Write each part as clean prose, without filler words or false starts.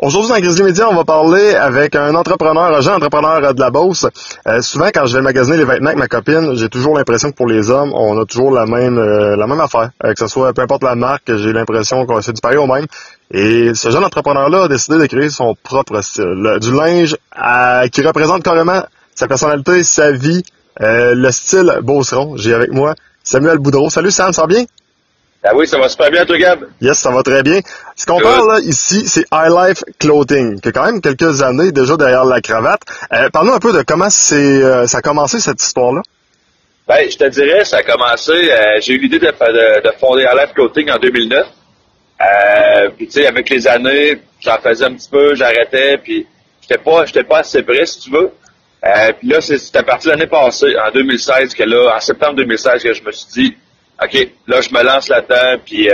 Aujourd'hui, dans Grizzly Media, on va parler avec un entrepreneur, un jeune entrepreneur de la Beauce. Souvent, quand je vais magasiner les vêtements avec ma copine, j'ai toujours l'impression que pour les hommes, on a toujours la même affaire. Que ce soit, peu importe la marque, j'ai l'impression qu'on c'est du pareil au même. Et ce jeune entrepreneur-là a décidé de créer son propre style. Du linge qui représente carrément sa personnalité, sa vie, le style Beauceron. J'ai avec moi Samuel Boudreau. Salut Sam, ça va bien? Ah oui, ça va super bien, toi, Gab? Yes, ça va très bien. Ce qu'on parle là, ici, c'est High Life Clothing, qui a quand même quelques années déjà derrière la cravate. Parle-nous un peu de comment ça a commencé cette histoire-là. Ben, je te dirais, ça a commencé, j'ai eu l'idée de fonder High Life Clothing en 2009. Puis tu sais, avec les années, j'en faisais un petit peu, j'arrêtais, puis j'étais pas assez prêt, si tu veux. Puis là, c'était à partir de l'année passée, en 2016, en septembre 2016, que je me suis dit, OK, là, je me lance là-dedans, puis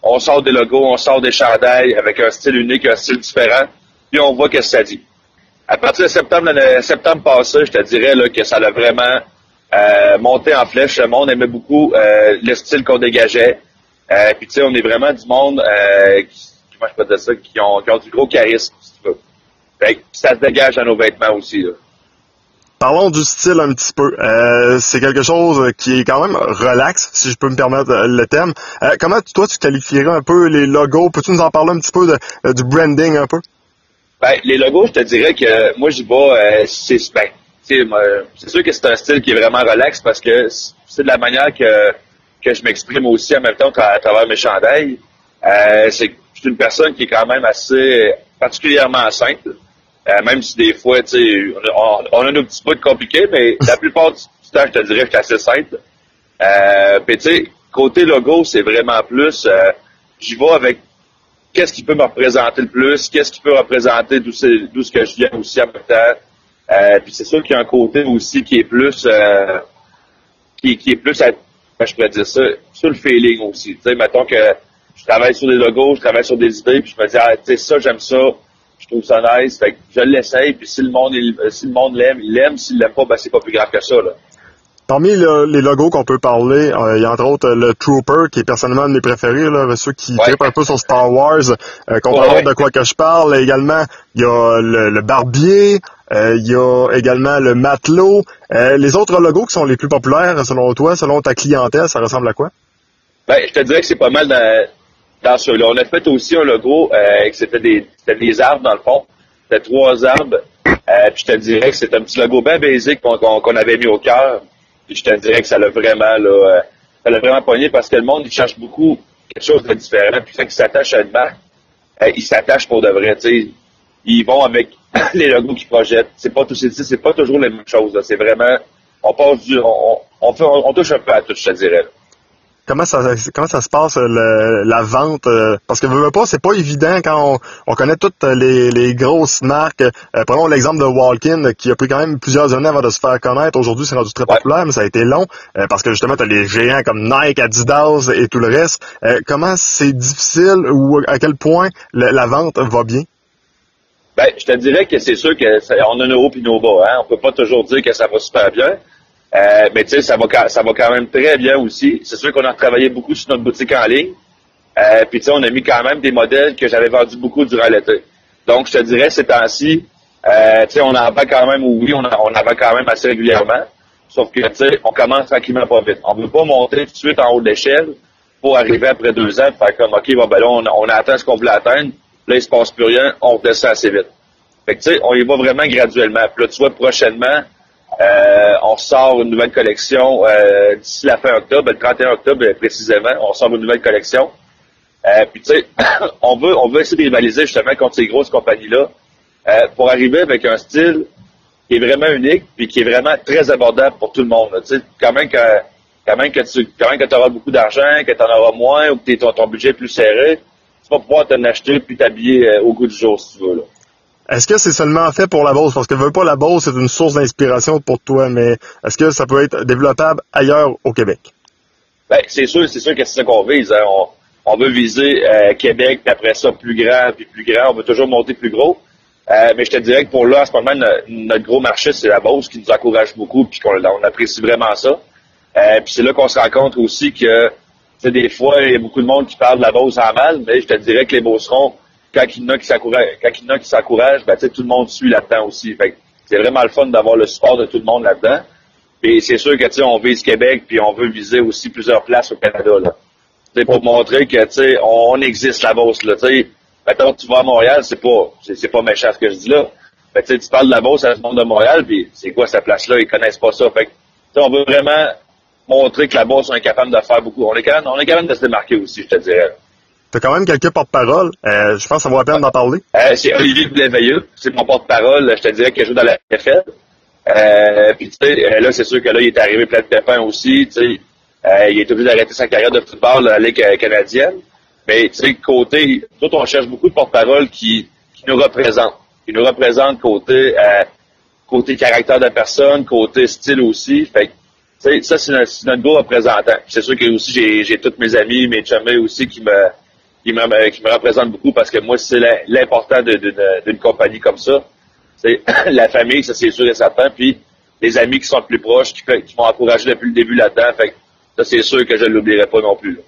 on sort des logos, on sort des chandails avec un style unique, un style différent, puis on voit qu'est-ce que ça dit. À partir de septembre passé, je te dirais là, que ça a vraiment monté en flèche. Le monde aimait beaucoup le style qu'on dégageait. Puis tu sais, on est vraiment du monde, comment je peux dire ça, qui ont du gros charisme, si tu veux. Fait que ça se dégage dans nos vêtements aussi, là. Parlons du style un petit peu. C'est quelque chose qui est quand même relax, si je peux me permettre le thème. Comment toi tu qualifierais un peu les logos? Peux-tu nous en parler un petit peu du branding un peu? Ben, les logos, je te dirais que moi j'y vais, c'est sûr que c'est un style qui est vraiment relax parce que c'est de la manière que je m'exprime aussi en même temps à travers mes chandails. Je suis une personne qui est quand même assez particulièrement simple. Même si des fois, tu sais, on a nos petits bouts compliqués, mais la plupart du temps, je te dirais que c'est assez simple. Puis tu sais, côté logo, c'est vraiment plus, j'y vais avec qu'est-ce qui peut me représenter le plus, qu'est-ce qui peut représenter d'où ce que je viens aussi en même temps. Puis c'est sûr qu'il y a un côté aussi qui est plus, qui est plus, je pourrais dire ça, sur le feeling aussi. Tu sais, mettons que je travaille sur des logos, je travaille sur des idées, puis je me dis, tu sais, ça, j'aime ça. Je trouve ça nice, fait que je l'essaye, puis si le monde l'aime, il l'aime, s'il l'aime pas, ben c'est pas plus grave que ça, là. Parmi les logos qu'on peut parler, il y a entre autres le Trooper, qui est personnellement un de mes préférés, là, ceux qui trippent un peu sur Star Wars, comprendront de quoi que je parle. Également, il y a le Barbier, il y a également le Matelot. Les autres logos qui sont les plus populaires, selon toi, selon ta clientèle, ça ressemble à quoi? Ben, je te dirais que c'est pas mal dans ceux-là. On a fait aussi un logo que c'était des arbres dans le fond. C'était 3 arbres. Puis je te dirais que c'est un petit logo bien basique qu'on avait mis au cœur. Puis je te dirais que ça l'a vraiment pogné parce que le monde il cherche beaucoup quelque chose de différent. Puis quand ils s'attachent à une marque, ils s'attachent pour de vrai. T'sais. Ils vont avec les logos qu'ils projettent. C'est pas toujours les mêmes choses. Là. C'est vraiment on passe on touche un peu à tout, je te dirais. Là. Comment ça se passe la vente? Parce que veux pas, c'est pas évident quand on connaît toutes les grosses marques. Prenons l'exemple de Walkin qui a pris quand même plusieurs années avant de se faire connaître. Aujourd'hui, c'est rendu très populaire, mais ça a été long parce que justement, tu as les géants comme Nike, Adidas et tout le reste. Comment c'est difficile ou à quel point la vente va bien? Ben, je te dirais que c'est sûr on a nos hauts et nos bas. Hein? On peut pas toujours dire que ça va super bien. Mais tu sais, ça va quand même très bien aussi. C'est sûr qu'on a travaillé beaucoup sur notre boutique en ligne. Puis tu sais, on a mis quand même des modèles que j'avais vendus beaucoup durant l'été. Donc, je te dirais, ces temps-ci, tu sais, on en vend quand même, oui, on en vend quand même assez régulièrement. Sauf que, tu sais, on commence tranquillement pas vite. On veut pas monter tout de suite en haut de l'échelle pour arriver après 2 ans et faire comme, OK, bon, ben là, on a atteint ce qu'on voulait atteindre. Là, il se passe plus rien. On redescend assez vite. Fait que, tu sais, on y va vraiment graduellement. Puis là, tu vois, prochainement, on sort une nouvelle collection d'ici la fin octobre, le 31 octobre précisément, on sort une nouvelle collection. Puis tu sais, on veut essayer de rivaliser justement contre ces grosses compagnies-là pour arriver avec un style qui est vraiment unique puis qui est vraiment très abordable pour tout le monde. Tu sais, quand même que tu auras beaucoup d'argent, que tu en auras moins ou que ton budget est plus serré, tu vas pouvoir t'en acheter puis t'habiller au goût du jour si tu veux, là. Est-ce que c'est seulement fait pour la Beauce? Parce que veux pas, la Beauce, c'est une source d'inspiration pour toi, mais est-ce que ça peut être développable ailleurs au Québec? Ben, c'est sûr que c'est ça qu'on vise. Hein. On veut viser Québec, puis après ça, plus grand, puis plus grand. On veut toujours monter plus gros. Mais je te dirais que pour là, en ce moment, notre gros marché, c'est la Beauce qui nous encourage beaucoup, puis on apprécie vraiment ça. Puis c'est là qu'on se rend compte aussi que, tu sais, des fois, il y a beaucoup de monde qui parle de la Beauce en mal, mais je te dirais que les Beaucerons, quand il y en a qui s'encouragent, ben, tu sais, tout le monde suit là-dedans aussi. Fait que c'est vraiment le fun d'avoir le support de tout le monde là-dedans. Et c'est sûr que, tu sais, on vise Québec, puis on veut viser aussi plusieurs places au Canada, là. Tu sais, pour montrer que, tu sais, on existe, la Beauce, là. Tu sais, maintenant, tu vas à Montréal, c'est pas méchant ce que je dis là. Fait que, tu sais, tu parles de la Beauce à ce monde de Montréal, puis c'est quoi cette place-là? Ils connaissent pas ça. Fait que, tu sais, on veut vraiment montrer que la Beauce, on est capable de faire beaucoup. On est capable de se démarquer aussi, je te dirais. T'as quand même quelques porte-paroles. Je pense que ça vaut la peine d'en parler. C'est Olivier Blais-Veilleux. C'est mon porte-parole. Je te dirais qu'il joue dans la NFL. Puis tu sais, là, c'est sûr que là, il est arrivé plein de pépins aussi. Tu sais, il est obligé d'arrêter sa carrière de football dans la Ligue canadienne. Mais tu sais, côté, nous, on cherche beaucoup de porte-parole qui nous représentent. Qui nous représentent côté caractère de personne, côté style aussi. Fait que, tu sais, ça, c'est notre gros représentant. C'est sûr que aussi, j'ai tous mes amis, mes chumés aussi qui me représentent beaucoup parce que moi, c'est l'important d'une compagnie comme ça. C'est la famille, ça c'est sûr et certain, puis les amis qui sont plus proches, qui m'ont encouragé depuis le début là-dedans, fait que ça c'est sûr que je ne l'oublierai pas non plus. Là.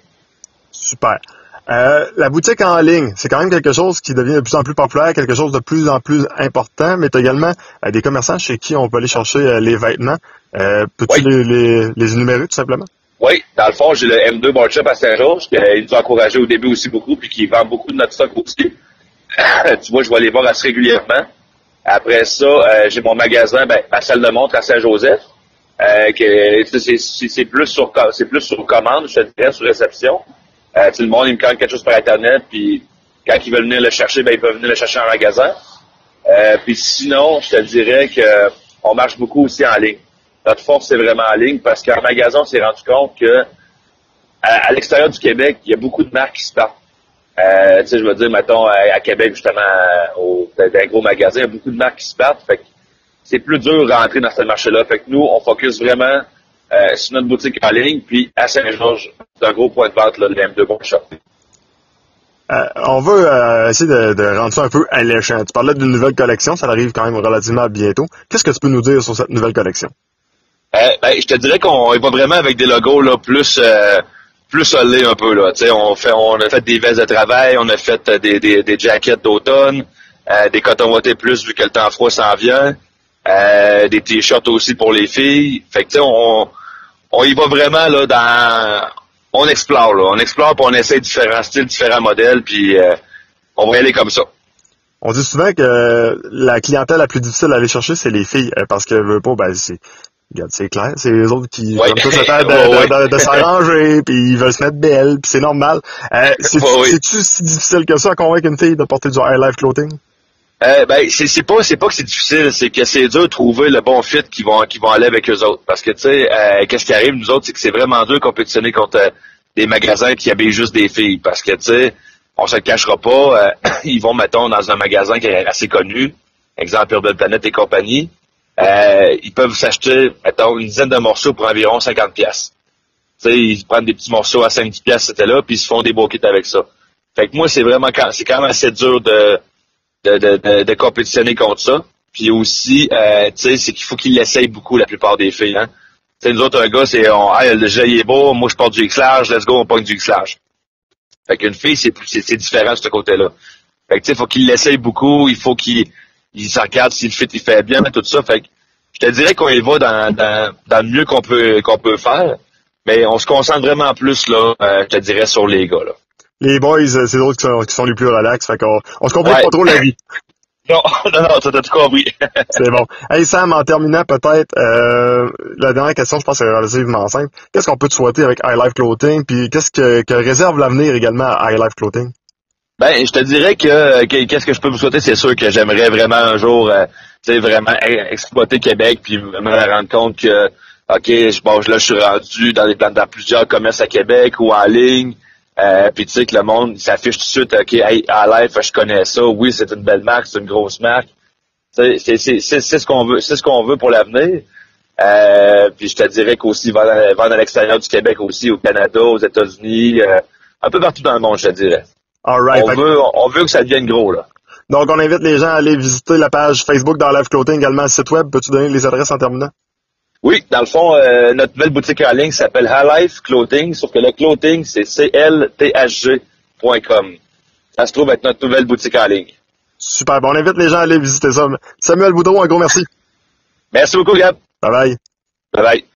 Super. La boutique en ligne, c'est quand même quelque chose qui devient de plus en plus populaire, quelque chose de plus en plus important, mais tu as également des commerçants chez qui on peut aller chercher les vêtements. Peux-tu les énumérer tout simplement? Oui, dans le fond, j'ai le M2 Barbershop à Saint-Georges, qui nous a encouragé au début aussi beaucoup, puis qui vend beaucoup de notre stock aussi. Tu vois, je vais aller voir assez régulièrement. Après ça, j'ai mon magasin, ma salle de montre à Saint-Joseph, c'est plus sur commande, je te dirais, sur réception. Tout le monde, il me commande quelque chose par Internet, puis quand ils veulent venir le chercher, ils peuvent venir le chercher en magasin. Puis sinon, je te dirais que on marche beaucoup aussi en ligne. Notre force, c'est vraiment en ligne, parce qu'en magasin, on s'est rendu compte que à l'extérieur du Québec, il y a beaucoup de marques qui se partent. Tu sais, je veux dire, mettons, à Québec, justement, dans un gros magasin, il y a beaucoup de marques qui se battent. Fait que c'est plus dur de rentrer dans ce marché-là. Fait que nous, on focus vraiment sur notre boutique en ligne. Puis, à Saint-Georges, c'est un gros point de vente, là, le M2 Barbershop. On veut essayer de rendre ça un peu alléchant. Tu parlais d'une nouvelle collection, ça arrive quand même relativement bientôt. Qu'est-ce que tu peux nous dire sur cette nouvelle collection? Je te dirais qu'on va vraiment avec des logos là plus soldés un peu là. Tu sais, on a fait des vestes de travail, on a fait des jackets d'automne, des coton wattés plus vu que le temps froid s'en vient, des t-shirts aussi pour les filles. Fait que tu sais, on y va vraiment là on explore puis on essaie différents styles, différents modèles, puis on va y aller comme ça. On dit souvent que la clientèle la plus difficile à aller chercher, c'est les filles, parce que regarde, c'est clair, c'est les autres qui prennent tous le temps de s'arranger, puis ils veulent se mettre belle, puis c'est normal. C'est-tu si difficile que ça à convaincre une fille de porter du High Life Clothing? C'est pas que c'est difficile, c'est que c'est dur de trouver le bon fit qui vont aller avec eux autres. Parce que tu sais, qu'est-ce qui arrive, nous autres, c'est que c'est vraiment dur de compétitionner contre des magasins qui habillent juste des filles. Parce que tu sais, on se le cachera pas, ils vont, mettons, dans un magasin qui est assez connu, exemple Urban Planet et compagnie. Ils peuvent s'acheter, mettons, une dizaine de morceaux pour environ 50$. Tu sais, ils prennent des petits morceaux à 5-10$, c'était là, puis ils se font des beaux kits avec ça. Fait que moi, c'est quand même assez dur de compétitionner contre ça. Puis aussi, tu sais, c'est qu'il faut qu'ils l'essayent beaucoup, la plupart des filles, hein. Tu sais, nous autres, un gars, le jeu, il est beau, moi, je porte du X-Large, let's go, on pogne du X-Large. Fait qu'une fille, c'est différent de ce côté-là. Fait que, tu sais, il faut qu'ils l'essayent beaucoup, il faut qu'ils se regardent si le fit, il fait bien, tout ça. Fait que, je te dirais qu'on y va dans le mieux qu'on peut faire, mais on se concentre vraiment plus, là, je te dirais, sur les gars, là. Les boys, c'est d'autres qui sont les plus relax, fait qu'on se complique pas trop la vie. Non, t'as tout compris. C'est bon. Hey Sam, en terminant peut-être, la dernière question, je pense que c'est relativement simple. Qu'est-ce qu'on peut te souhaiter avec High Life Clothing, puis qu'est-ce que réserve l'avenir également à High Life Clothing? Je te dirais que qu'est-ce que je peux vous souhaiter, c'est sûr que j'aimerais vraiment un jour, tu sais, vraiment exploiter Québec, puis me rendre compte que, OK, là, je suis rendu dans plusieurs commerces à Québec ou en ligne. Puis tu sais que le monde s'affiche tout de suite, OK, hey, à Life, je connais ça, oui, c'est une belle marque, c'est une grosse marque. C'est ce qu'on veut pour l'avenir. Puis je te dirais qu'aussi vendre à l'extérieur du Québec aussi, au Canada, aux États-Unis, un peu partout dans le monde, je te dirais. Alright. On veut que ça devienne gros, là. Donc on invite les gens à aller visiter la page Facebook d'High Life Clothing, également le site web. Peux-tu donner les adresses en terminant? Oui, dans le fond, notre nouvelle boutique en ligne s'appelle High Life Clothing, sauf que le clothing, c'est clthg.com. Ça se trouve être notre nouvelle boutique en ligne. Super. Bon, on invite les gens à aller visiter ça. Samuel Boudreau, un gros merci. Merci beaucoup, Gab. Bye bye. Bye bye.